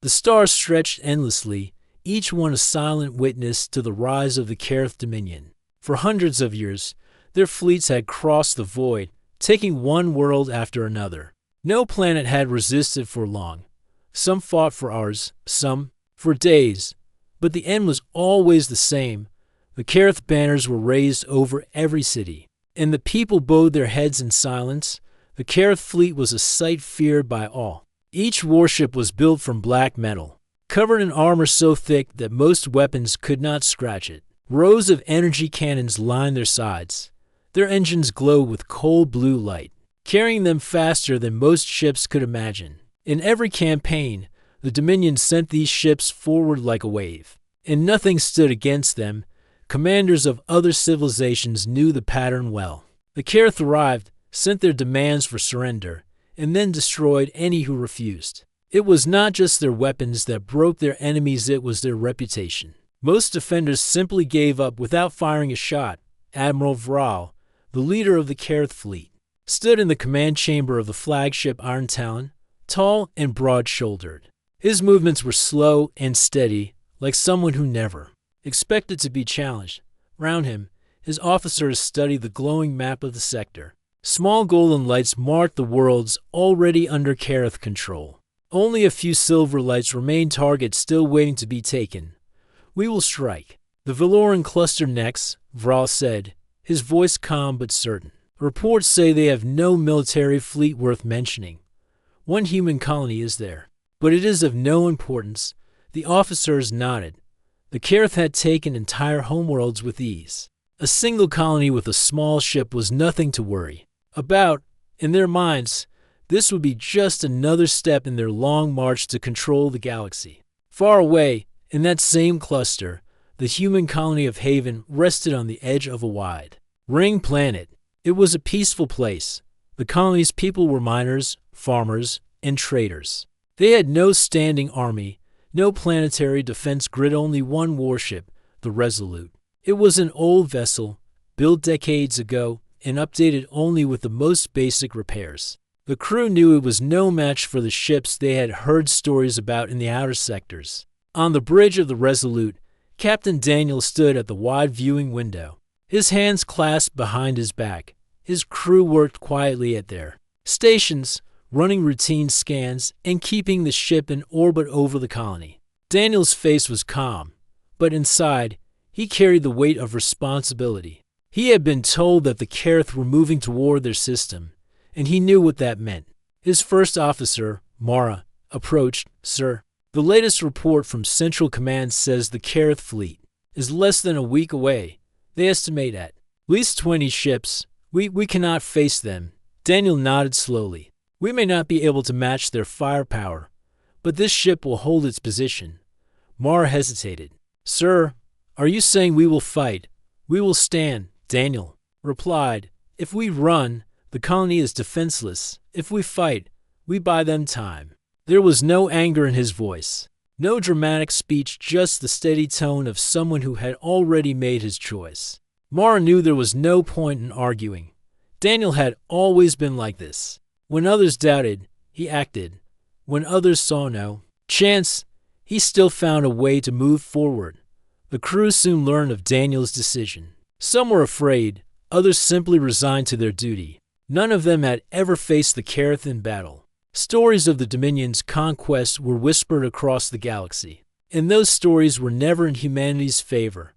The stars stretched endlessly, each one a silent witness to the rise of the Carith Dominion. For hundreds of years, their fleets had crossed the void, taking one world after another. No planet had resisted for long. Some fought for hours, some for days, but the end was always the same. The Carith banners were raised over every city, and the people bowed their heads in silence. The Carith fleet was a sight feared by all. Each warship was built from black metal, covered in armor so thick that most weapons could not scratch it. Rows of energy cannons lined their sides. Their engines glowed with cold blue light, carrying them faster than most ships could imagine. In every campaign, the Dominion sent these ships forward like a wave, and nothing stood against them. Commanders of other civilizations knew the pattern well. The Carith arrived, sent their demands for surrender, and then destroyed any who refused. It was not just their weapons that broke their enemies, it was their reputation. Most defenders simply gave up without firing a shot. Admiral Vral, the leader of the Carith fleet, stood in the command chamber of the flagship Iron Talon, tall and broad-shouldered. His movements were slow and steady, like someone who never expected to be challenged. Round him, his officers studied the glowing map of the sector. Small golden lights marked the worlds already under Carith control. Only a few silver lights remained, targets still waiting to be taken. "We will strike the Valoran cluster next," Vral said, his voice calm but certain. "Reports say they have no military fleet worth mentioning. One human colony is there, but it is of no importance." The officers nodded. The Carith had taken entire homeworlds with ease. A single colony with a small ship was nothing to worry about. In their minds, this would be just another step in their long march to control the galaxy. Far away, in that same cluster, the human colony of Haven rested on the edge of a wide ring planet. It was a peaceful place. The colony's people were miners, farmers, and traders. They had no standing army, no planetary defense grid, only one warship, the Resolute. It was an old vessel, built decades ago, and updated only with the most basic repairs. The crew knew it was no match for the ships they had heard stories about in the outer sectors. On the bridge of the Resolute, Captain Daniel stood at the wide viewing window, his hands clasped behind his back. His crew worked quietly at their stations, running routine scans and keeping the ship in orbit over the colony. Daniel's face was calm, but inside, he carried the weight of responsibility. He had been told that the Carith were moving toward their system, and he knew what that meant. His first officer, Mara, approached. "Sir, the latest report from Central Command says the Carith fleet is less than a week away. They estimate at least 20 ships. We cannot face them." Daniel nodded slowly. "We may not be able to match their firepower, but this ship will hold its position." Mara hesitated. "Sir, are you saying we will fight? We will stand," Daniel replied. "If we run, the colony is defenseless. If we fight, we buy them time." There was no anger in his voice, no dramatic speech, just the steady tone of someone who had already made his choice. Mara knew there was no point in arguing. Daniel had always been like this. When others doubted, he acted. When others saw no chance, he still found a way to move forward. The crew soon learned of Daniel's decision. Some were afraid, others simply resigned to their duty. None of them had ever faced the Carith in battle. Stories of the Dominion's conquest were whispered across the galaxy, and those stories were never in humanity's favor.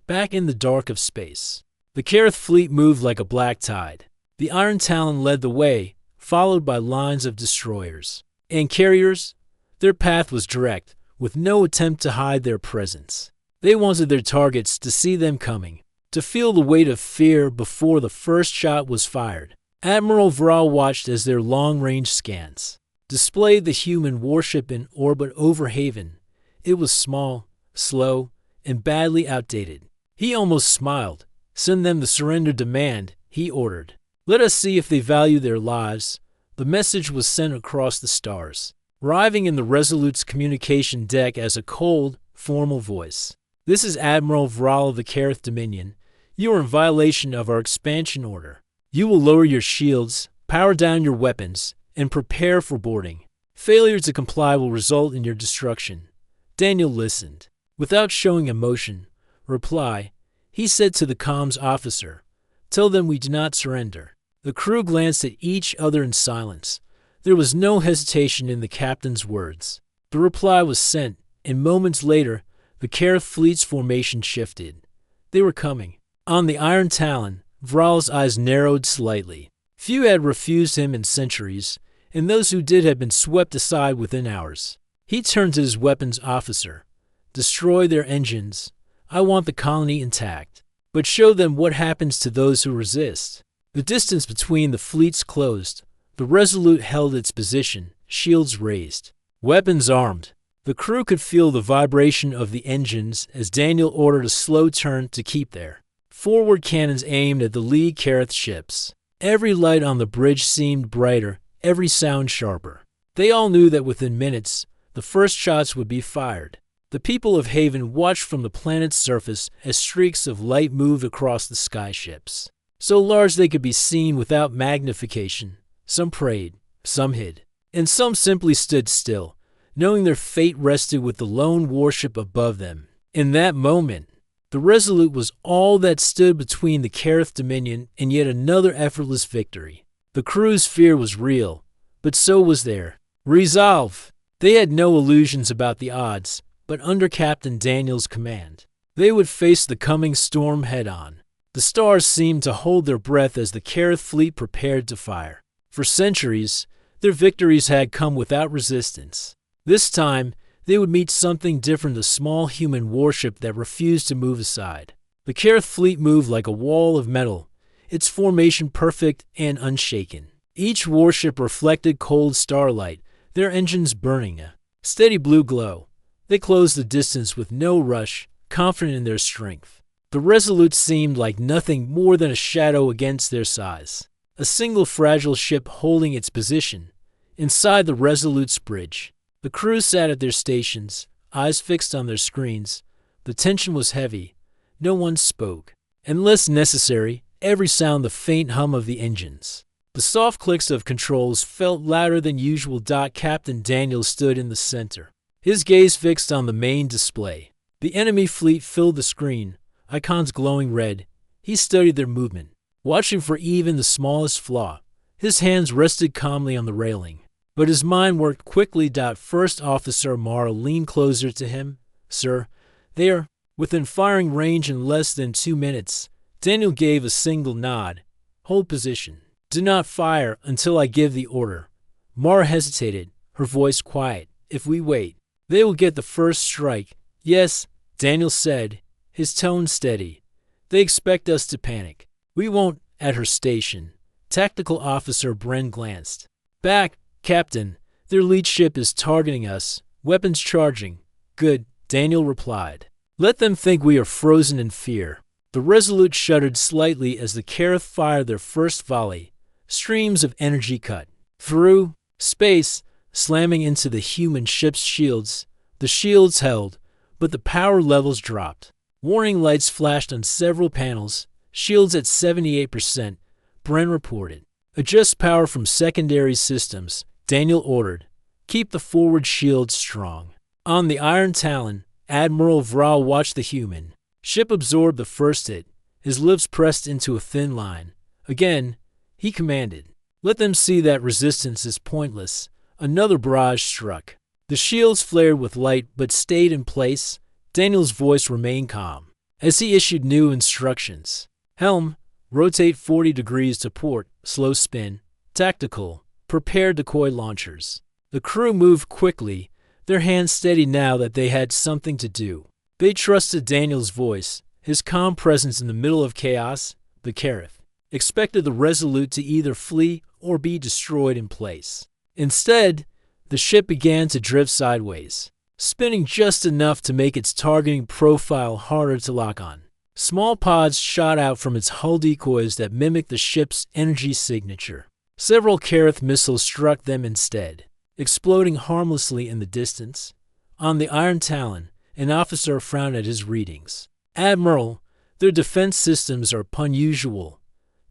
Back in the dark of space, the Carith fleet moved like a black tide. The Iron Talon led the way, followed by lines of destroyers and carriers. Their path was direct, with no attempt to hide their presence. They wanted their targets to see them coming, to feel the weight of fear before the first shot was fired. Admiral Vral watched as their long-range scans displayed the human warship in orbit over Haven. It was small, slow, and badly outdated. He almost smiled. "Send them the surrender demand," he ordered. "Let us see if they value their lives." The message was sent across the stars, arriving in the Resolute's communication deck as a cold, formal voice. "This is Admiral Vral of the Carith Dominion. You are in violation of our expansion order. You will lower your shields, power down your weapons, and prepare for boarding. Failure to comply will result in your destruction. Daniel listened. Without showing emotion, reply, he said to the comms officer, "Tell them we do not surrender." The crew glanced at each other in silence. There was no hesitation in the captain's words. The reply was sent, and moments later, the Kareth fleet's formation shifted. They were coming. On the Iron Talon, Vral's eyes narrowed slightly. Few had refused him in centuries, and those who did had been swept aside within hours. He turned to his weapons officer. "Destroy their engines. I want the colony intact. But show them what happens to those who resist." The distance between the fleets closed. The Resolute held its position, shields raised. Weapons armed. The crew could feel the vibration of the engines as Daniel ordered a slow turn to keep there. Forward cannons aimed at the lead Kareth ships. Every light on the bridge seemed brighter, every sound sharper. They all knew that within minutes, the first shots would be fired. The people of Haven watched from the planet's surface as streaks of light moved across the skyships. So large they could be seen without magnification. Some prayed, some hid, and some simply stood still, knowing their fate rested with the lone warship above them. In that moment, the Resolute was all that stood between the Kareth Dominion and yet another effortless victory. The crew's fear was real, but so was their resolve. They had no illusions about the odds, but under Captain Daniel's command, they would face the coming storm head-on. The stars seemed to hold their breath as the Kareth fleet prepared to fire. For centuries, their victories had come without resistance. This time, they would meet something different, a small human warship that refused to move aside. The Kareth fleet moved like a wall of metal, its formation perfect and unshaken. Each warship reflected cold starlight, their engines burning a steady blue glow. They closed the distance with no rush, confident in their strength. The Resolute seemed like nothing more than a shadow against their size. A single fragile ship holding its position. Inside the Resolute's bridge, the crew sat at their stations, eyes fixed on their screens. The tension was heavy. No one spoke. Unless necessary, every sound the faint hum of the engines. The soft clicks of controls felt louder than usual. Captain Daniel stood in the center, his gaze fixed on the main display. The enemy fleet filled the screen, icons glowing red. He studied their movement, watching for even the smallest flaw. His hands rested calmly on the railing, but his mind worked quickly. First Officer Mara leaned closer to him. "Sir, they are within firing range in less than 2 minutes." Daniel gave a single nod. "Hold position. Do not fire until I give the order." Mara hesitated, her voice quiet. "If we wait, they will get the first strike." "Yes," Daniel said, his tone steady. "They expect us to panic." "We won't." At her station, Tactical Officer Bren glanced back. "Captain, their lead ship is targeting us. Weapons charging." "Good," Daniel replied. "Let them think we are frozen in fear." The Resolute shuddered slightly as the Kareth fired their first volley. Streams of energy cut through space, slamming into the human ship's shields. The shields held, but the power levels dropped. Warning lights flashed on several panels. "Shields at 78%, Bren reported. "Adjust power from secondary systems," Daniel ordered. "Keep the forward shields strong." On the Iron Talon, Admiral Vral watched the human ship absorb the first hit, his lips pressed into a thin line. Again, he commanded, "Let them see that resistance is pointless." Another barrage struck. The shields flared with light but stayed in place. Daniel's voice remained calm as he issued new instructions. "Helm, rotate 40 degrees to port, slow spin. Tactical, prepare decoy launchers." The crew moved quickly, their hands steady now that they had something to do. They trusted Daniel's voice, his calm presence in the middle of chaos. The Kareth expected the Resolute to either flee or be destroyed in place. Instead, the ship began to drift sideways, spinning just enough to make its targeting profile harder to lock on. Small pods shot out from its hull decoys that mimicked the ship's energy signature. Several Kareth missiles struck them instead, exploding harmlessly in the distance. On the Iron Talon, an officer frowned at his readings. "Admiral, their defense systems are unusual.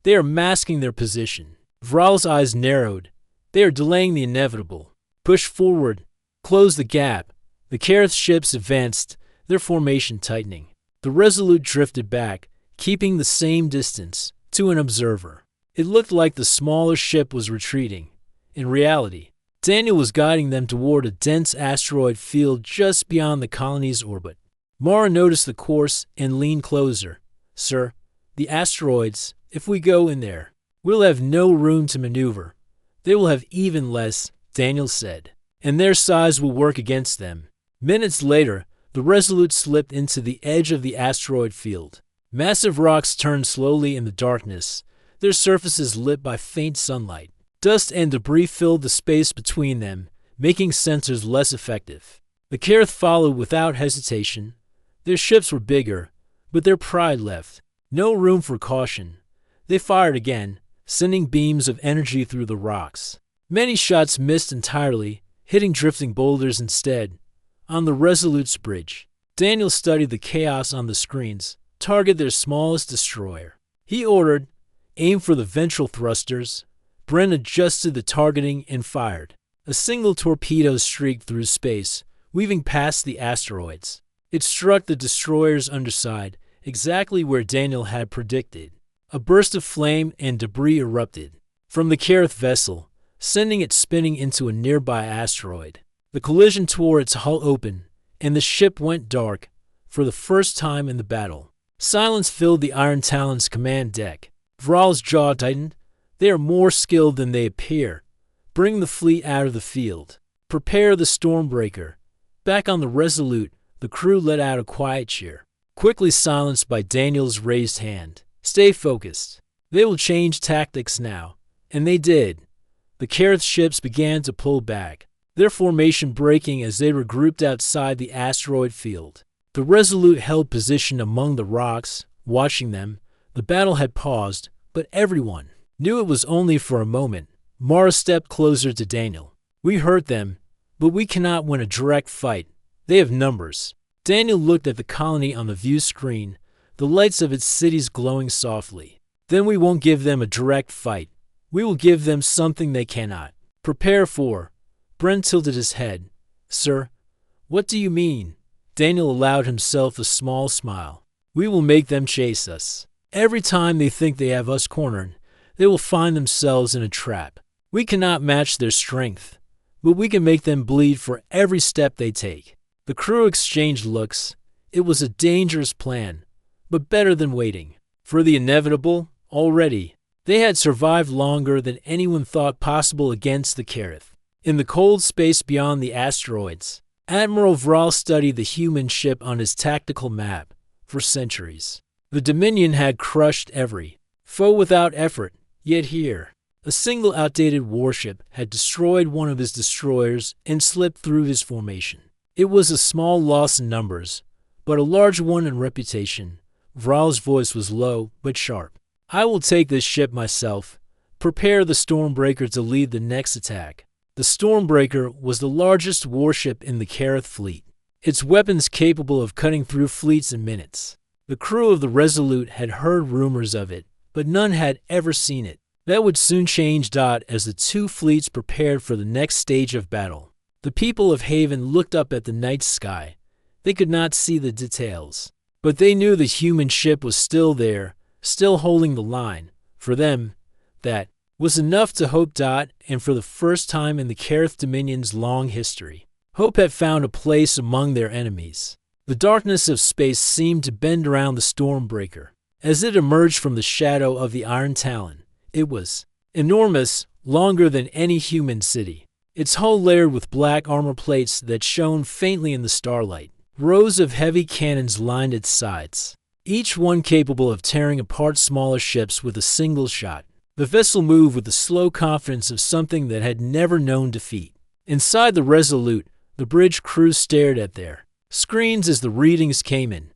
They are masking their position." Vral's eyes narrowed. "They are delaying the inevitable." Push forward. Close the gap. The Careth ships advanced, their formation tightening. The Resolute drifted back, keeping the same distance, to an observer. It looked like the smaller ship was retreating. In reality, Daniel was guiding them toward a dense asteroid field just beyond the colony's orbit. Mara noticed the course and leaned closer. Sir, the asteroids, if we go in there, we'll have no room to maneuver. They will have even less, Daniel said, and their size will work against them. Minutes later, the Resolute slipped into the edge of the asteroid field. Massive rocks turned slowly in the darkness, their surfaces lit by faint sunlight. Dust and debris filled the space between them, making sensors less effective. The Careth followed without hesitation. Their ships were bigger, but their pride left. No room for caution. They fired again, sending beams of energy through the rocks. Many shots missed entirely, hitting drifting boulders instead. On the Resolute's bridge, Daniel studied the chaos on the screens. Target their smallest destroyer. He ordered, aim for the ventral thrusters. Brent adjusted the targeting and fired. A single torpedo streaked through space, weaving past the asteroids. It struck the destroyer's underside, exactly where Daniel had predicted. A burst of flame and debris erupted from the Careth vessel, sending it spinning into a nearby asteroid. The collision tore its hull open, and the ship went dark for the first time in the battle. Silence filled the Iron Talon's command deck. Vral's jaw tightened. They are more skilled than they appear. Bring the fleet out of the field. Prepare the Stormbreaker. Back on the Resolute, the crew let out a quiet cheer, quickly silenced by Daniel's raised hand. Stay focused. They will change tactics now. And they did. The Careth ships began to pull back, their formation breaking as they regrouped outside the asteroid field. The Resolute held position among the rocks, watching them. The battle had paused, but everyone knew it was only for a moment. Mara stepped closer to Daniel. We hurt them, but we cannot win a direct fight. They have numbers. Daniel looked at the colony on the view screen, the lights of its cities glowing softly. Then we won't give them a direct fight. We will give them something they cannot prepare for. Brent tilted his head. Sir, what do you mean? Daniel allowed himself a small smile. We will make them chase us. Every time they think they have us cornered, they will find themselves in a trap. We cannot match their strength, but we can make them bleed for every step they take. The crew exchanged looks. It was a dangerous plan, but better than waiting for the inevitable. Already, they had survived longer than anyone thought possible against the Careth. In the cold space beyond the asteroids, Admiral Vral studied the human ship on his tactical map. For centuries, the Dominion had crushed every foe without effort, yet here, a single outdated warship had destroyed one of his destroyers and slipped through his formation. It was a small loss in numbers, but a large one in reputation. Vral's voice was low but sharp. I will take this ship myself. Prepare the Stormbreaker to lead the next attack. The Stormbreaker was the largest warship in the Careth fleet, its weapons capable of cutting through fleets in minutes. The crew of the Resolute had heard rumors of it, but none had ever seen it. That would soon change. As the two fleets prepared for the next stage of battle, the people of Haven looked up at the night sky. They could not see the details, but they knew the human ship was still there, still holding the line. For them, that was enough to hope. And for the first time in the Careth Dominion's long history, hope had found a place among their enemies. The darkness of space seemed to bend around the Stormbreaker. As it emerged from the shadow of the Iron Talon, it was enormous, longer than any human city. Its hull layered with black armor plates that shone faintly in the starlight. Rows of heavy cannons lined its sides, each one capable of tearing apart smaller ships with a single shot. The vessel moved with the slow confidence of something that had never known defeat. Inside the Resolute, the bridge crew stared at their screens as the readings came in.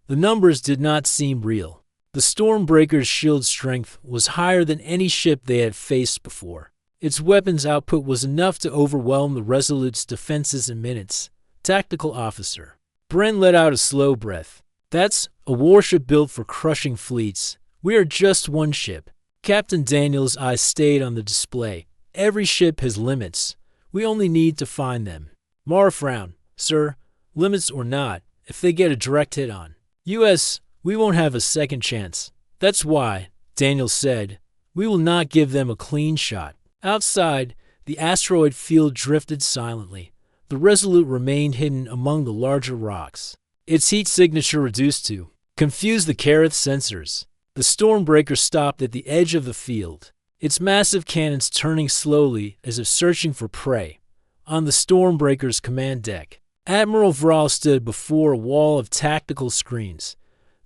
The numbers did not seem real. The Stormbreaker's shield strength was higher than any ship they had faced before. Its weapons output was enough to overwhelm the Resolute's defenses in minutes. Tactical officer Bren let out a slow breath. That's a warship built for crushing fleets. We are just one ship. Captain Daniel's eyes stayed on the display. Every ship has limits. We only need to find them. Mara frowned. Sir, limits or not, if they get a direct hit on us, we won't have a second chance. That's why, Daniel said, we will not give them a clean shot. Outside, the asteroid field drifted silently. The Resolute remained hidden among the larger rocks. Its heat signature reduced to confuse the Kareth sensors. The Stormbreaker stopped at the edge of the field, its massive cannons turning slowly as if searching for prey. On the Stormbreaker's command deck, Admiral Vral stood before a wall of tactical screens.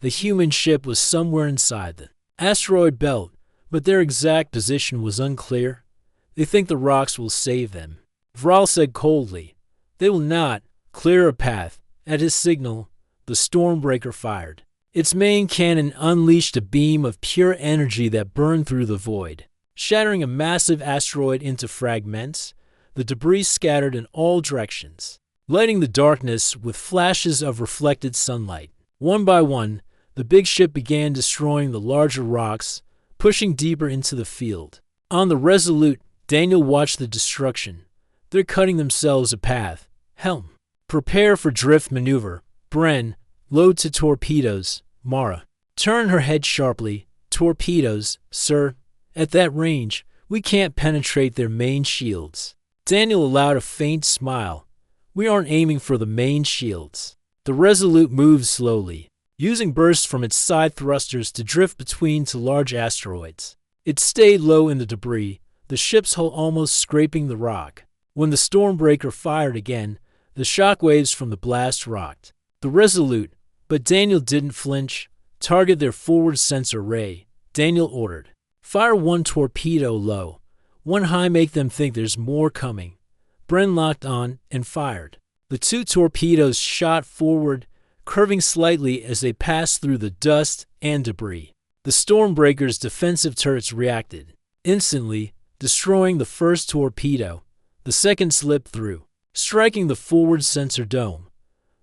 The human ship was somewhere inside the asteroid belt, but their exact position was unclear. They think the rocks will save them, Vral said coldly. They will not. Clear a path. At his signal, the Stormbreaker fired. Its main cannon unleashed a beam of pure energy that burned through the void, shattering a massive asteroid into fragments. The debris scattered in all directions, lighting the darkness with flashes of reflected sunlight. One by one, the big ship began destroying the larger rocks, pushing deeper into the field. On the Resolute, Daniel watched the destruction. They're cutting themselves a path. Helm, prepare for drift maneuver. Bren, load to torpedoes. Mara, turn her head sharply. Torpedoes, sir. At that range, we can't penetrate their main shields. Daniel allowed a faint smile. We aren't aiming for the main shields. The Resolute moved slowly, using bursts from its side thrusters to drift between two large asteroids. It stayed low in the debris, the ship's hull almost scraping the rock. When the Stormbreaker fired again, the shockwaves from the blast rocked the Resolute, but Daniel didn't flinch. Target their forward sensor ray, Daniel ordered. Fire one torpedo low, one high, make them think there's more coming. Bren locked on and fired. The two torpedoes shot forward, curving slightly as they passed through the dust and debris. The Stormbreaker's defensive turrets reacted instantly, destroying the first torpedo. The second slipped through, striking the forward sensor dome.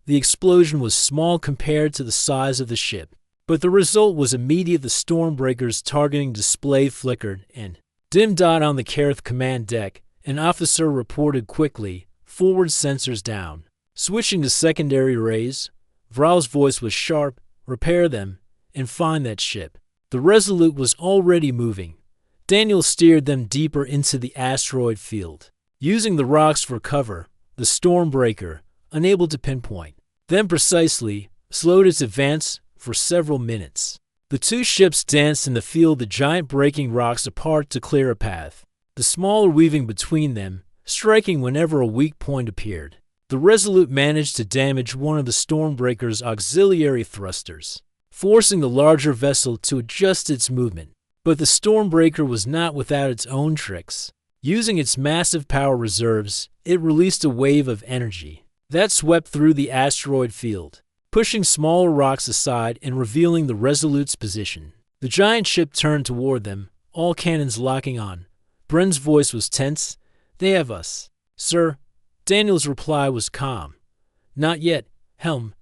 The explosion was small compared to the size of the ship, but the result was immediate. The Stormbreaker's targeting display flickered and dim dot on the Kareth command deck. An officer reported quickly, forward sensors down. Switching to secondary rays, Vral's voice was sharp. Repair them and find that ship. The Resolute was already moving. Daniel steered them deeper into the asteroid field, using the rocks for cover. The Stormbreaker, unable to pinpoint them precisely, slowed its advance for several minutes. The two ships danced in the field, the giant breaking rocks apart to clear a path, the smaller weaving between them, striking whenever a weak point appeared. The Resolute managed to damage one of the Stormbreaker's auxiliary thrusters, forcing the larger vessel to adjust its movement. But the Stormbreaker was not without its own tricks. Using its massive power reserves, it released a wave of energy that swept through the asteroid field, pushing smaller rocks aside and revealing the Resolute's position. The giant ship turned toward them, all cannons locking on. Bren's voice was tense. They have us, sir. Daniel's reply was calm. Not yet, Helm.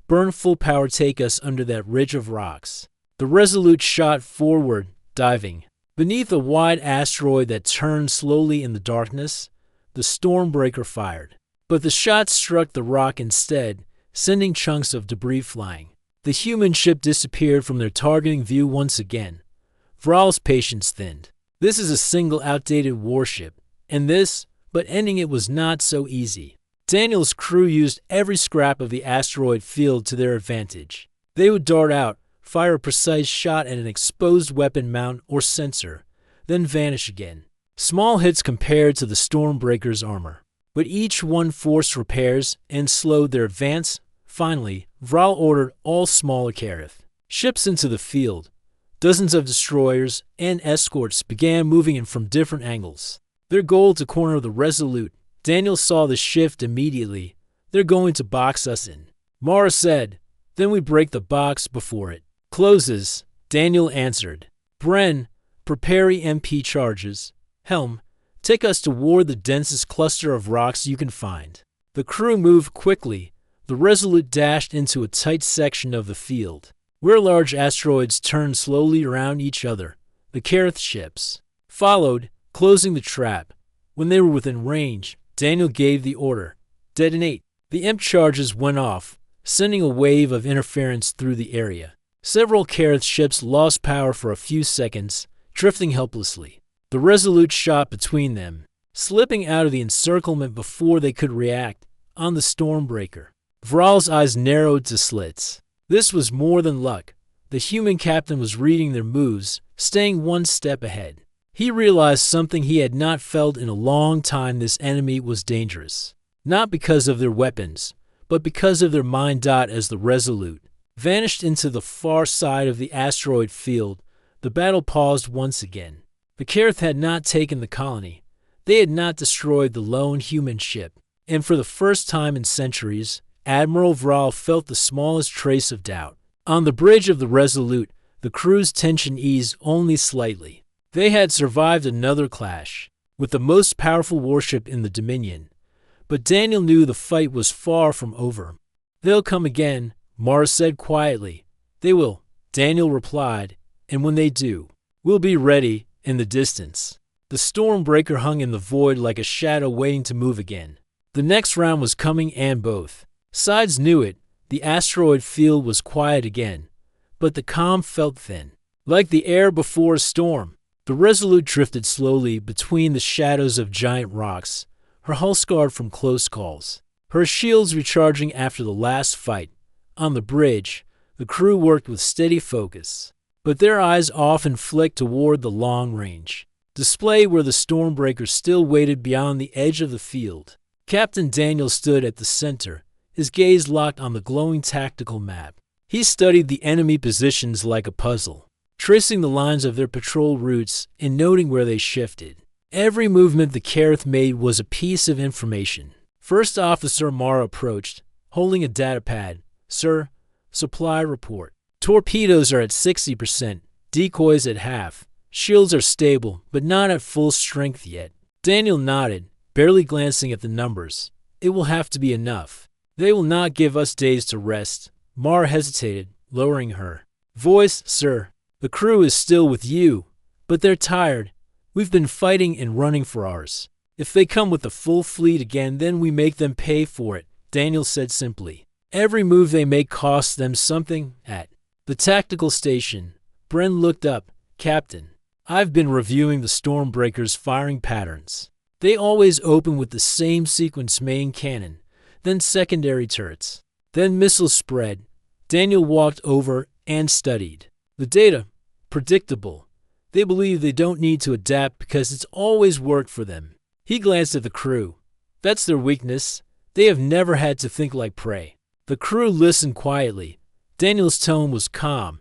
Burn full power, take us under that ridge of rocks. The Resolute shot forward, diving beneath a wide asteroid that turned slowly in the darkness. The Stormbreaker fired, but the shot struck the rock instead, sending chunks of debris flying. The human ship disappeared from their targeting view once again. Vral's patience thinned. This is a single outdated warship, and but ending it was not so easy. Daniel's crew used every scrap of the asteroid field to their advantage. They would dart out, fire a precise shot at an exposed weapon mount or sensor, then vanish again. Small hits compared to the Stormbreaker's armor, but each one forced repairs and slowed their advance. Finally, Vral ordered all smaller Kareth ships into the field. Dozens of destroyers and escorts began moving in from different angles, their goal to corner the Resolute. Daniel saw the shift immediately. They're going to box us in, Mara said. Then we break the box before it closes, Daniel answered. Bren, prepare EMP charges. Helm, take us toward the densest cluster of rocks you can find. The crew moved quickly. The Resolute dashed into a tight section of the field, where large asteroids turned slowly around each other. The Kareth ships followed, closing the trap. When they were within range, Daniel gave the order. Detonate. The imp charges went off, sending a wave of interference through the area. Several Careth ships lost power for a few seconds, drifting helplessly. The Resolute shot between them, slipping out of the encirclement before they could react on the Stormbreaker. Vral's eyes narrowed to slits. This was more than luck. The human captain was reading their moves, staying one step ahead. He realized something he had not felt in a long time: this enemy was dangerous. Not because of their weapons, but because of their mind. As the Resolute vanished into the far side of the asteroid field, the battle paused once again. The Careth had not taken the colony. They had not destroyed the lone human ship. And for the first time in centuries, Admiral Vral felt the smallest trace of doubt. On the bridge of the Resolute, the crew's tension eased only slightly. They had survived another clash with the most powerful warship in the Dominion. But Daniel knew the fight was far from over. "They'll come again," Mara said quietly. "They will," Daniel replied, "and when they do, we'll be ready." In the distance, the Stormbreaker hung in the void like a shadow waiting to move again. The next round was coming, and both sides knew it. The asteroid field was quiet again, but the calm felt thin, like the air before a storm. The Resolute drifted slowly between the shadows of giant rocks, her hull scarred from close calls, her shields recharging after the last fight. On the bridge, the crew worked with steady focus, but their eyes often flicked toward the long-range display where the Stormbreaker still waited beyond the edge of the field. Captain Daniel stood at the center, his gaze locked on the glowing tactical map. He studied the enemy positions like a puzzle, tracing the lines of their patrol routes and noting where they shifted. Every movement the Careth made was a piece of information. First Officer Mara approached, holding a datapad. "Sir, supply report. Torpedoes are at 60%, decoys at half. Shields are stable, but not at full strength yet." Daniel nodded, barely glancing at the numbers. "It will have to be enough. They will not give us days to rest." Mara hesitated, lowering her voice. "Sir, the crew is still with you, but they're tired. We've been fighting and running for hours. If they come with the full fleet again, then we make them pay for it," Daniel said simply. "Every move they make costs them something." At the tactical station, Bren looked up. "Captain, I've been reviewing the Stormbreaker's firing patterns. They always open with the same sequence: main cannon, then secondary turrets, then missile spread." Daniel walked over and studied the data. Predictable. They believe they don't need to adapt because it's always worked for them. He glanced at the crew. That's their weakness. They have never had to think like prey. The crew listened quietly. Daniel's tone was calm,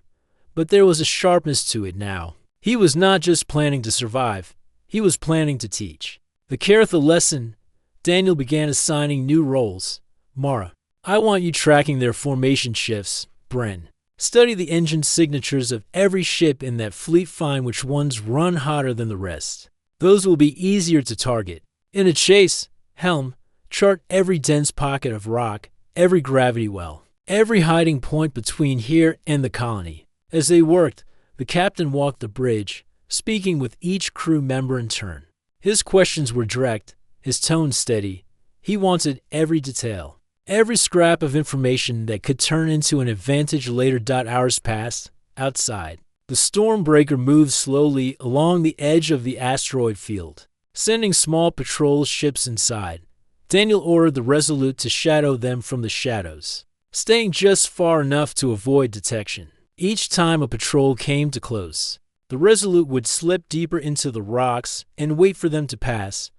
but there was a sharpness to it now. He was not just planning to survive. He was planning to teach the Careth a lesson. Daniel began assigning new roles. "Mara, I want you tracking their formation shifts. Bren, study the engine signatures of every ship in that fleet. Find which ones run hotter than the rest. Those will be easier to target. In a chase, Helm, chart every dense pocket of rock, every gravity well, every hiding point between here and the colony." As they worked, the captain walked the bridge, speaking with each crew member in turn. His questions were direct, his tone steady. He wanted every detail, every scrap of information that could turn into an advantage later. Hours passed. Outside, the Stormbreaker moved slowly along the edge of the asteroid field, sending small patrol ships inside. Daniel ordered the Resolute to shadow them from the shadows, staying just far enough to avoid detection. Each time a patrol came too close, the Resolute would slip deeper into the rocks and wait for them to pass.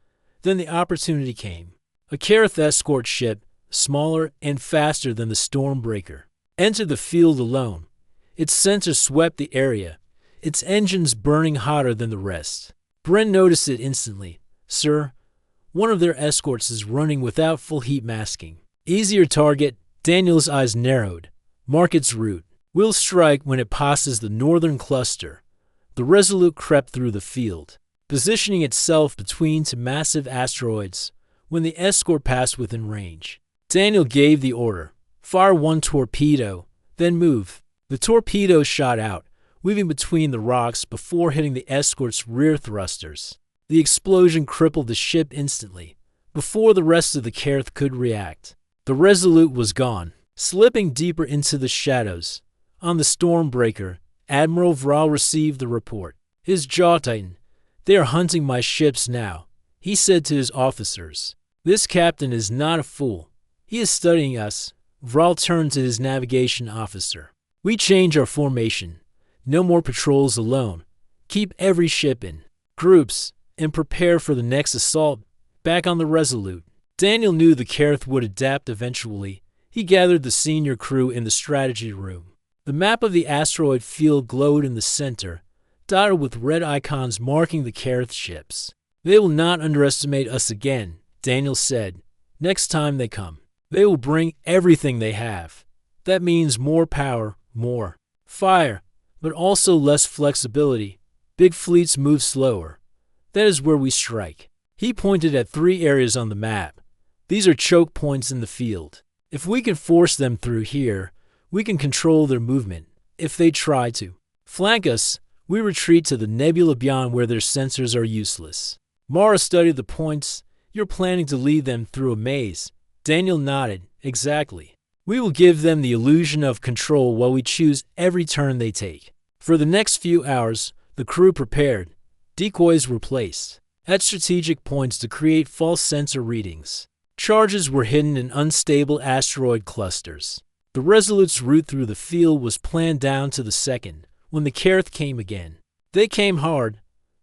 Then the opportunity came. A Careth escort ship, smaller and faster than the Stormbreaker, entered the field alone. Its center swept the area, its engines burning hotter than the rest. Bren noticed it instantly. "Sir, one of their escorts is running without full heat masking." "Easier target." Daniel's eyes narrowed. "Mark its route. We'll strike when it passes the northern cluster." The Resolute crept through the field, positioning itself between two massive asteroids. When the escort passed within range, Daniel gave the order. "Fire one torpedo, then move." The torpedo shot out, weaving between the rocks before hitting the escort's rear thrusters. The explosion crippled the ship instantly, before the rest of the Carth could react. The Resolute was gone, slipping deeper into the shadows. On the Stormbreaker, Admiral Vral received the report. His jaw tightened. "They are hunting my ships now," he said to his officers. "This captain is not a fool. He is studying us." Vral turned to his navigation officer. "We change our formation. No more patrols alone. Keep every ship in groups and prepare for the next assault." Back on the Resolute, Daniel knew the Carth would adapt eventually. He gathered the senior crew in the strategy room. The map of the asteroid field glowed in the center, dotted with red icons marking the Carth ships. "They will not underestimate us again," Daniel said. "Next time they come, they will bring everything they have. That means more power, more fire, but also less flexibility. Big fleets move slower. That is where we strike." He pointed at 3 areas on the map. "These are choke points in the field. If we can force them through here, we can control their movement. If they try to flank us, we retreat to the nebula beyond where their sensors are useless." Mara studied the points. "You're planning to lead them through a maze." Daniel nodded. "Exactly. We will give them the illusion of control while we choose every turn they take." For the next few hours, the crew prepared. Decoys were placed at strategic points to create false sensor readings. Charges were hidden in unstable asteroid clusters. The Resolute's route through the field was planned down to the second. When the Carth came again, they came hard.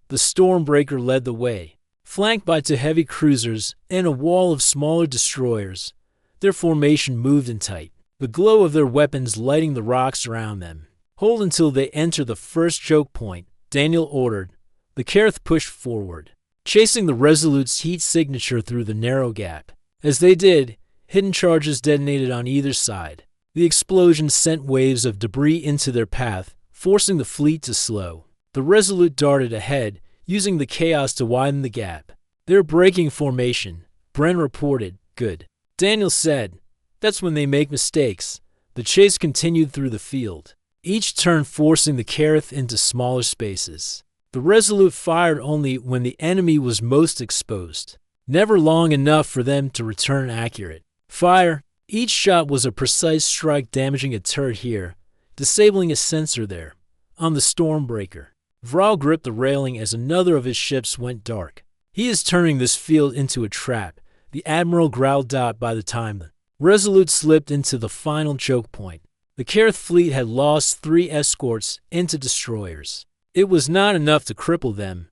The Stormbreaker led the way, flanked by 2 heavy cruisers and a wall of smaller destroyers. Their formation moved in tight, the glow of their weapons lighting the rocks around them. "Hold until they enter the first choke point," Daniel ordered. The Carth pushed forward, chasing the Resolute's heat signature through the narrow gap. As they did, hidden charges detonated on either side. The explosion sent waves of debris into their path, forcing the fleet to slow. The Resolute darted ahead, using the chaos to widen the gap. "They're breaking formation," Bren reported. "Good," Daniel said. "That's when they make mistakes." The chase continued through the field, each turn forcing the Carth into smaller spaces. The Resolute fired only when the enemy was most exposed, never long enough for them to return accurate fire. Each shot was a precise strike, damaging a turret here, disabling a sensor there. On the Stormbreaker, Vral gripped the railing as another of his ships went dark. "He is turning this field into a trap," the Admiral growled out. By the time the Resolute slipped into the final choke point, the Carth fleet had lost 3 escorts into destroyers. It was not enough to cripple them,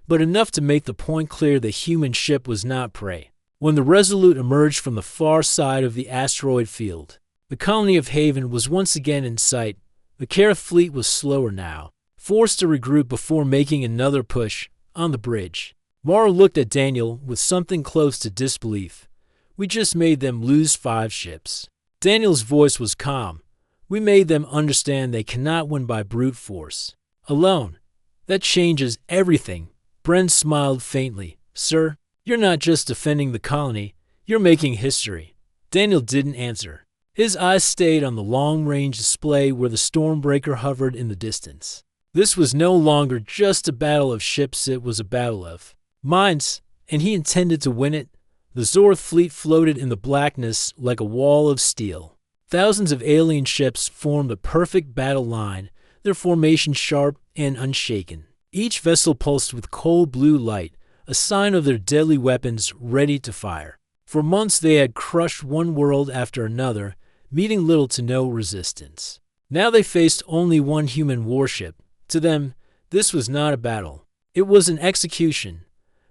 but enough to make the point clear the human ship was not prey. When the Resolute emerged from the far side of the asteroid field, the colony of Haven was once again in sight. The Carth fleet was slower now, forced to regroup before making another push. On the bridge, Mara looked at Daniel with something close to disbelief. "We just made them lose 5 ships." Daniel's voice was calm. "We made them understand they cannot win by brute force alone. That changes everything." Bren smiled faintly. "Sir, you're not just defending the colony, you're making history." Daniel didn't answer. His eyes stayed on the long-range display where the Stormbreaker hovered in the distance. This was no longer just a battle of ships, it was a battle of minds, and he intended to win it. The Zorth fleet floated in the blackness like a wall of steel. Thousands of alien ships formed a perfect battle line, their formation sharp and unshaken. Each vessel pulsed with cold blue light, a sign of their deadly weapons ready to fire. For months they had crushed one world after another, meeting little to no resistance. Now they faced only one human warship. To them, this was not a battle. It was an execution.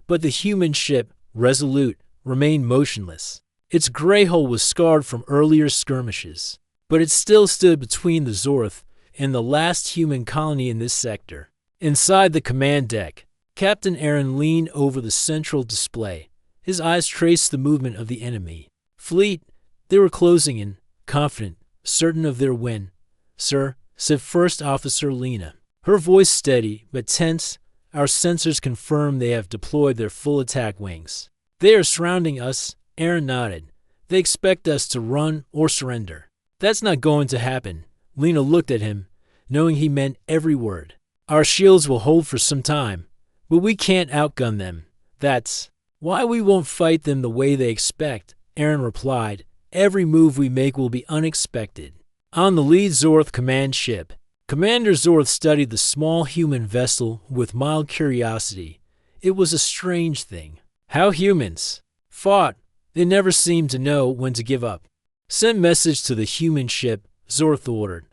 But the human ship, Resolute, remained motionless. Its gray hull was scarred from earlier skirmishes, but it still stood between the Zorth and the last human colony in this sector. Inside the command deck, Captain Aaron leaned over the central display. His eyes traced the movement of the enemy fleet. They were closing in, confident, certain of their win. "Sir," said First Officer Lena, her voice steady but tense, "our sensors confirm they have deployed their full attack wings. They are surrounding us." Aaron nodded. "They expect us to run or surrender." "That's not going to happen." Lena looked at him, knowing he meant every word. "Our shields will hold for some time, but we can't outgun them. That's Why we won't fight them the way they expect, Aaron replied. Every move we make will be unexpected. On the lead Zorth command ship, Commander Zorth studied the small human vessel with mild curiosity. It was a strange thing. How humans fought. They never seemed to know when to give up. Send message to the human ship, Zorth ordered.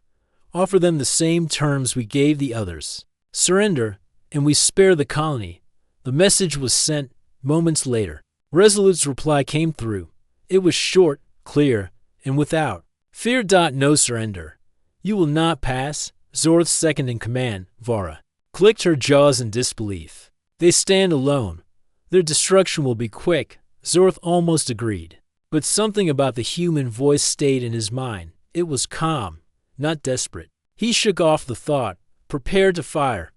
Offer them the same terms we gave the others. Surrender, and we spare the colony. The message was sent moments later. Resolute's reply came through. It was short, clear, and without fear. No surrender. You will not pass. Zorth's second-in-command, Vara, clicked her jaws in disbelief. They stand alone. Their destruction will be quick, Zorth almost agreed. But something about the human voice stayed in his mind. It was calm, not desperate. He shook off the thought, prepared to fire.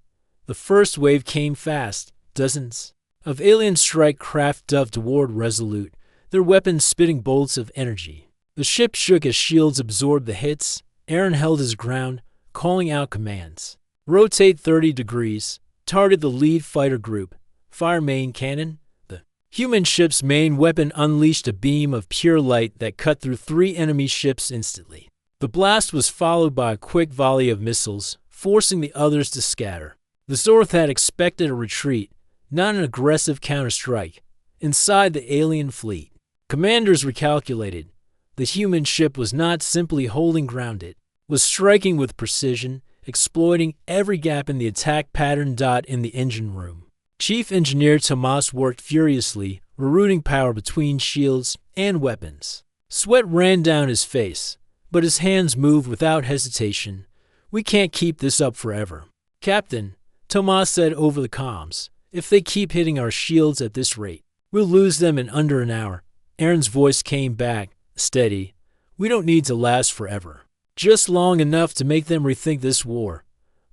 The first wave came fast. Dozens of alien strike craft dove toward Resolute, their weapons spitting bolts of energy. The ship shook as shields absorbed the hits. Aaron held his ground, calling out commands. Rotate 30 degrees. Target the lead fighter group. Fire main cannon. The human ship's main weapon unleashed a beam of pure light that cut through 3 enemy ships instantly. The blast was followed by a quick volley of missiles, forcing the others to scatter. The Zorth had expected a retreat, not an aggressive counterstrike. Inside the alien fleet, commanders recalculated. The human ship was not simply holding ground, it was striking with precision, exploiting every gap in the attack pattern. In the engine room, Chief Engineer Tomas worked furiously, rerouting power between shields and weapons. Sweat ran down his face, but his hands moved without hesitation. We can't keep this up forever. Captain, Tomas said over the comms, if they keep hitting our shields at this rate, we'll lose them in under an hour. Aaron's voice came back, steady. We don't need to last forever. Just long enough to make them rethink this war.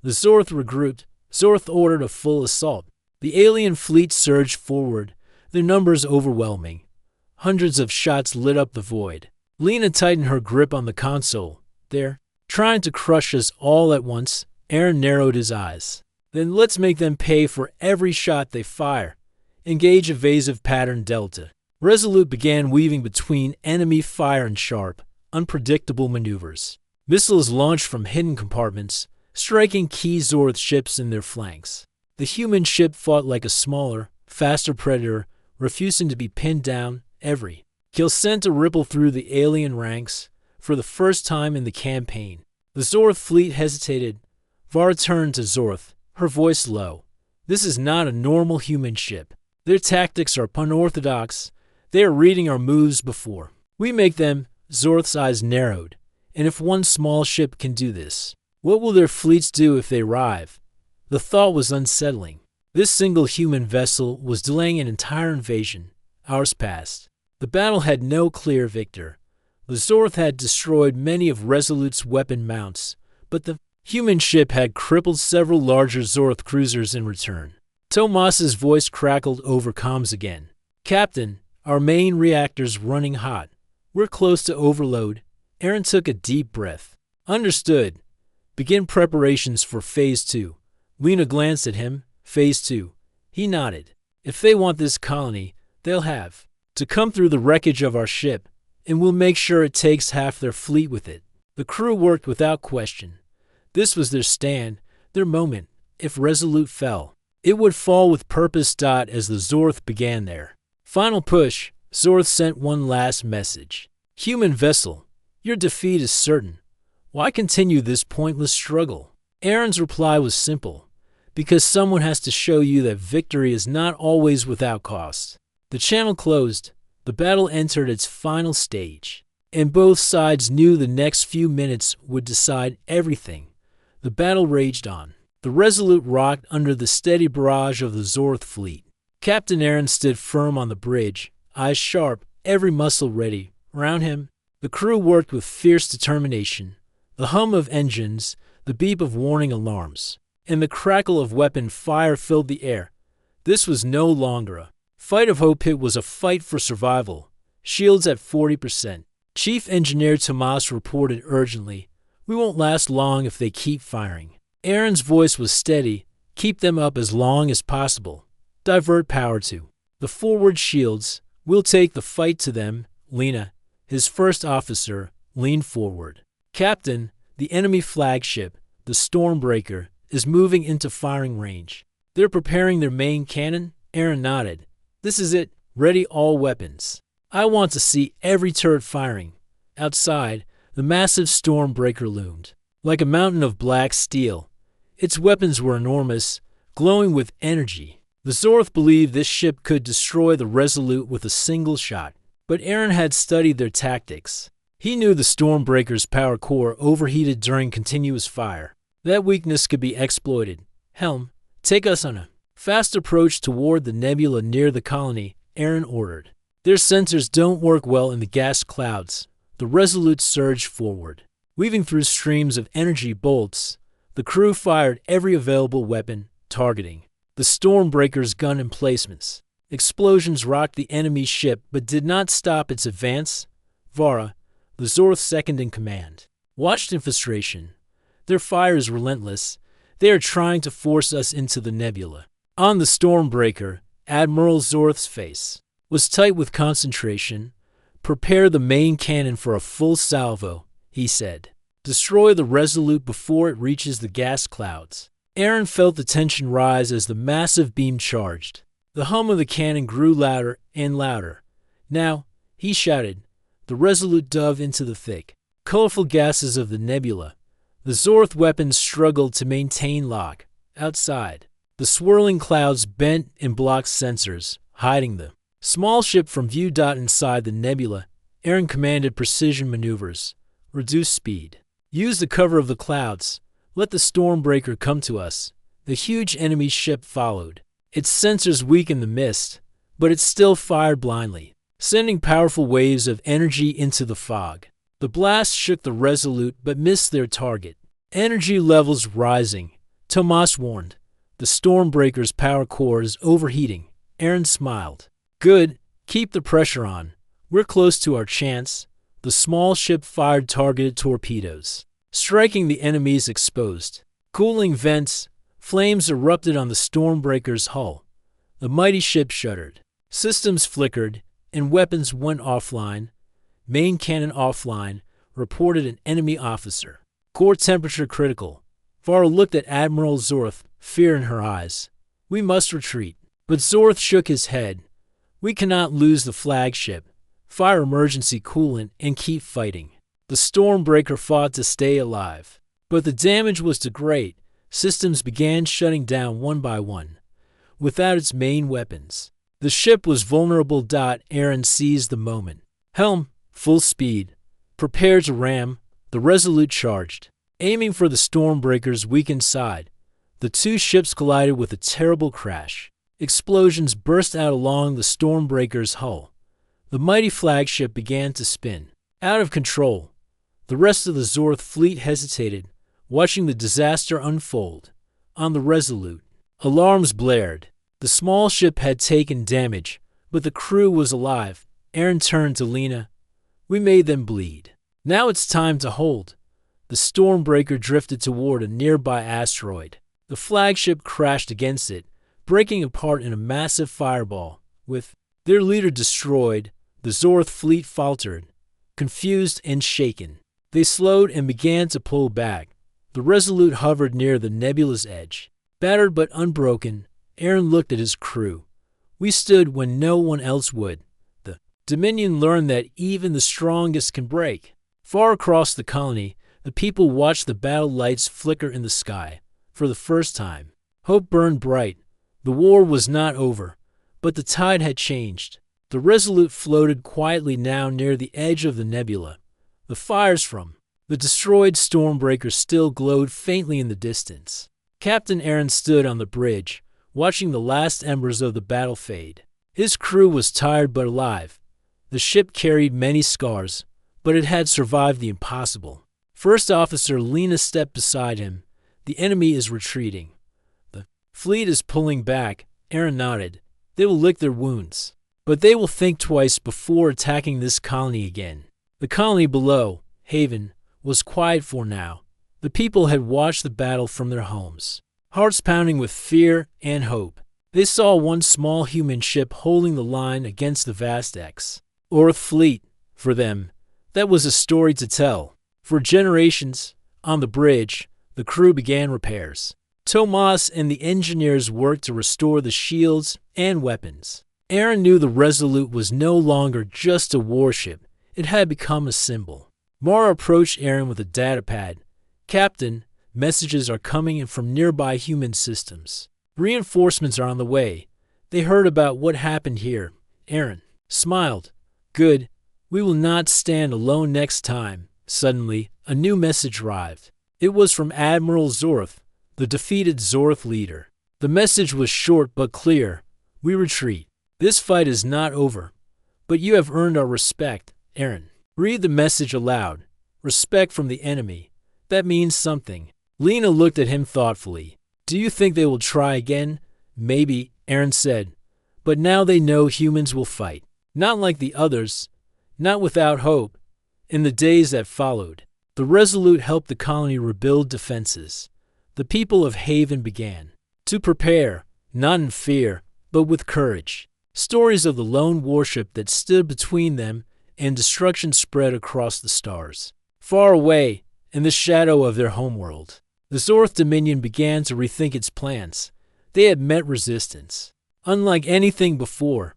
The Zorth regrouped. Zorth ordered a full assault. The alien fleet surged forward, their numbers overwhelming. Hundreds of shots lit up the void. Lena tightened her grip on the console. They're trying to crush us all at once. Aaron narrowed his eyes. Then let's make them pay for every shot they fire. Engage evasive pattern Delta. Resolute began weaving between enemy fire and sharp, unpredictable maneuvers. Missiles launched from hidden compartments, striking key Zorth ships in their flanks. The human ship fought like a smaller, faster predator, refusing to be pinned down. Every kill sent a ripple through the alien ranks. For the first time in the campaign, the Zorth fleet hesitated. Var turned to Zorth, her voice low. This is not a normal human ship. Their tactics are unorthodox. They are reading our moves before we make them. Zorth's eyes narrowed. And if one small ship can do this, what will their fleets do if they arrive? The thought was unsettling. This single human vessel was delaying an entire invasion. Hours passed. The battle had no clear victor. The Zorth had destroyed many of Resolute's weapon mounts, but the human ship had crippled several larger Zorth cruisers in return. Tomas's voice crackled over comms again. Captain, our main reactor's running hot. We're close to overload. Aaron took a deep breath. Understood. Begin preparations for Phase 2. Lena glanced at him. Phase 2. He nodded. If they want this colony, they'll have to come through the wreckage of our ship, and we'll make sure it takes half their fleet with it. The crew worked without question. This was their stand, their moment. If Resolute fell, it would fall with purpose. As the Zorth began their final push, Zorth sent one last message. Human vessel, your defeat is certain. Why continue this pointless struggle? Aaron's reply was simple. Because someone has to show you that victory is not always without cost. The channel closed. The battle entered its final stage. And both sides knew the next few minutes would decide everything. The battle raged on. The Resolute rocked under the steady barrage of the Zorth fleet. Captain Aaron stood firm on the bridge, eyes sharp, every muscle ready. Around him, the crew worked with fierce determination. The hum of engines, the beep of warning alarms, and the crackle of weapon fire filled the air. This was no longer a fight of hope. It was a fight for survival. Shields at 40%. Chief Engineer Tomas reported urgently. We won't last long if they keep firing. Aaron's voice was steady. Keep them up as long as possible. Divert power to The forward shields. We'll take the fight to them. Lena, his first officer, leaned forward. Captain, the enemy flagship, the Stormbreaker, is moving into firing range. They're preparing their main cannon? Aaron nodded. This is it. Ready all weapons. I want to see every turret firing. Outside, the massive Stormbreaker loomed, like a mountain of black steel. Its weapons were enormous, glowing with energy. The Zorth believed this ship could destroy the Resolute with a single shot, but Aaron had studied their tactics. He knew the Stormbreaker's power core overheated during continuous fire. That weakness could be exploited. Helm, take us on a fast approach toward the nebula near the colony, Aaron ordered. Their sensors don't work well in the gas clouds. The Resolute surged forward. Weaving through streams of energy bolts, the crew fired every available weapon, targeting the Stormbreaker's gun emplacements. Explosions rocked the enemy ship but did not stop its advance. Vara, the Zorth's second-in-command, watched infiltration. Their fire is relentless. They are trying to force us into the nebula. On the Stormbreaker, Admiral Zorth's face was tight with concentration. Prepare the main cannon for a full salvo, he said. Destroy the Resolute before it reaches the gas clouds. Aaron felt the tension rise as the massive beam charged. The hum of the cannon grew louder and louder. Now, he shouted. The Resolute dove into the thick, colorful gases of the nebula. The Zorth weapons struggled to maintain lock. Outside, the swirling clouds bent and blocked sensors, hiding the small ship from view. Inside the nebula, Aaron commanded precision maneuvers. Reduce speed. Use the cover of the clouds. Let the Stormbreaker come to us. The huge enemy ship followed. Its sensors weakened the mist, but it still fired blindly, sending powerful waves of energy into the fog. The blast shook the Resolute but missed their target. Energy levels rising. Tomas warned. The Stormbreaker's power core is overheating. Aaron smiled. Good. Keep the pressure on. We're close to our chance. The small ship fired targeted torpedoes, striking the enemy's exposed cooling vents. Flames erupted on the Stormbreaker's hull. The mighty ship shuddered. Systems flickered, and weapons went offline. Main cannon offline, reported an enemy officer. Core temperature critical. Vara looked at Admiral Zorth, fear in her eyes. We must retreat. But Zorth shook his head. We cannot lose the flagship. Fire emergency coolant and keep fighting. The Stormbreaker fought to stay alive. But the damage was too great. Systems began shutting down one by one. Without its main weapons, the ship was vulnerable. Aaron seized the moment. Helm, full speed. Prepare to ram. The Resolute charged, aiming for the Stormbreaker's weakened side. The two ships collided with a terrible crash. Explosions burst out along the Stormbreaker's hull. The mighty flagship began to spin, out of control. The rest of the Zorth fleet hesitated, watching the disaster unfold. On the Resolute, alarms blared. The small ship had taken damage, but the crew was alive. Aaron turned to Lena. We made them bleed. Now it's time to hold. The Stormbreaker drifted toward a nearby asteroid. The flagship crashed against it, breaking apart in a massive fireball. With their leader destroyed, the Zorth fleet faltered, confused and shaken. They slowed and began to pull back. The Resolute hovered near the nebula's edge. Battered but unbroken, Aaron looked at his crew. We stood when no one else would. The Dominion learned that even the strongest can break. Far across the colony, the people watched the battle lights flicker in the sky. For the first time, hope burned bright. The war was not over, but the tide had changed. The Resolute floated quietly now near the edge of the nebula. The fires from the destroyed Stormbreaker still glowed faintly in the distance. Captain Aaron stood on the bridge, watching the last embers of the battle fade. His crew was tired but alive. The ship carried many scars, but it had survived the impossible. First Officer Lena stepped beside him. The enemy is retreating. The fleet is pulling back. Aaron nodded. They will lick their wounds, but they will think twice before attacking this colony again. The colony below, Haven, was quiet for now. The people had watched the battle from their homes, hearts pounding with fear and hope. They saw one small human ship holding the line against the vast X. Orc fleet. For them, that was a story to tell. For generations, on the bridge, the crew began repairs. Tomas and the engineers worked to restore the shields and weapons. Aaron knew the Resolute was no longer just a warship. It had become a symbol. Mara approached Aaron with a datapad. "Captain, messages are coming in from nearby human systems. Reinforcements are on the way. They heard about what happened here." Aaron smiled. "Good. We will not stand alone next time." Suddenly, a new message arrived. It was from Admiral Zorth, the defeated Zorth leader. The message was short but clear. "We retreat. This fight is not over, but you have earned our respect." Aaron, read the message aloud. "Respect from the enemy. That means something." Lena looked at him thoughtfully. "Do you think they will try again?" "Maybe," Aaron said. "But now they know humans will fight. Not like the others. Not without hope." In the days that followed, the Resolute helped the colony rebuild defenses. The people of Haven began to prepare, not in fear, but with courage. Stories of the lone warship that stood between them and destruction spread across the stars. Far away, in the shadow of their homeworld, the Zorth Dominion began to rethink its plans. They had met resistance. Unlike anything before,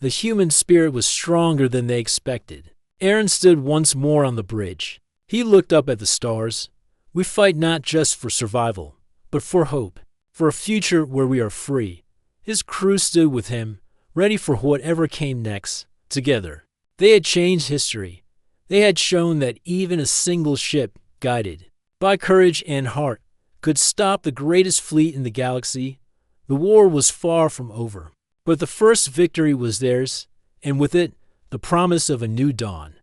the human spirit was stronger than they expected. Aaron stood once more on the bridge. He looked up at the stars. "We fight not just for survival, but for hope, for a future where we are free." His crew stood with him, ready for whatever came next. Together, they had changed history. They had shown that even a single ship, guided by courage and heart, could stop the greatest fleet in the galaxy. The war was far from over, but the first victory was theirs, and with it, the promise of a new dawn.